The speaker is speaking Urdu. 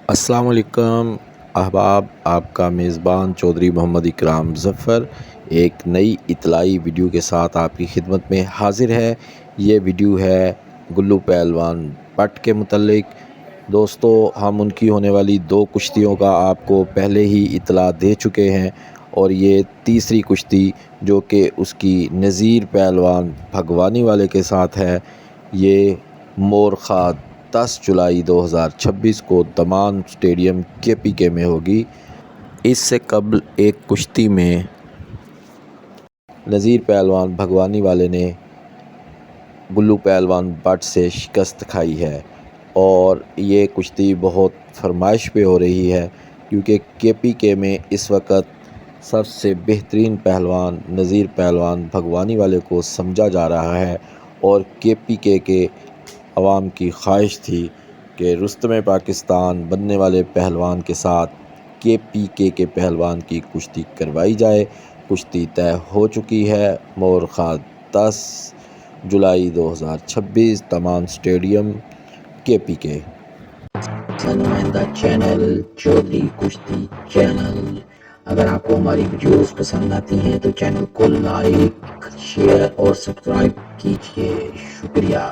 السلام علیکم احباب، آپ کا میزبان چودھری محمد اکرام ظفر ایک نئی اطلاعی ویڈیو کے ساتھ آپ کی خدمت میں حاضر ہے۔ یہ ویڈیو ہے گلو پہلوان بٹ کے متعلق۔ دوستو، ہم ان کی ہونے والی 2 کشتیوں کا آپ کو پہلے ہی اطلاع دے چکے ہیں، اور یہ تیسری کشتی جو کہ اس کی نذیر پہلوان بھگوانی والے کے ساتھ ہے، یہ مورخہ 10 جولائی 2026 کو دمان اسٹیڈیم KPK میں ہوگی۔ اس سے قبل ایک کشتی میں نذیر پہلوان بھگوانی والے نے گلو پہلوان بٹ سے شکست کھائی ہے، اور یہ کشتی بہت فرمائش پہ ہو رہی ہے، کیونکہ KPK میں اس وقت سب سے بہترین پہلوان نذیر پہلوان بھگوانی والے کو سمجھا جا رہا ہے، اور KPK کے عوام کی خواہش تھی کہ رستم پاکستان بننے والے پہلوان کے ساتھ KPK کے پہلوان کی کشتی کروائی جائے۔ کشتی طے ہو چکی ہے، مورخہ 10 جولائی 2026 دمان اسٹیڈیم KPK۔ نمائندہ چینل چودھری کشتی چینل۔ اگر آپ کو ہماری ویڈیوز پسند آتی ہیں تو چینل کو لائک، شیئر اور سبسکرائب کیجیے۔ شکریہ۔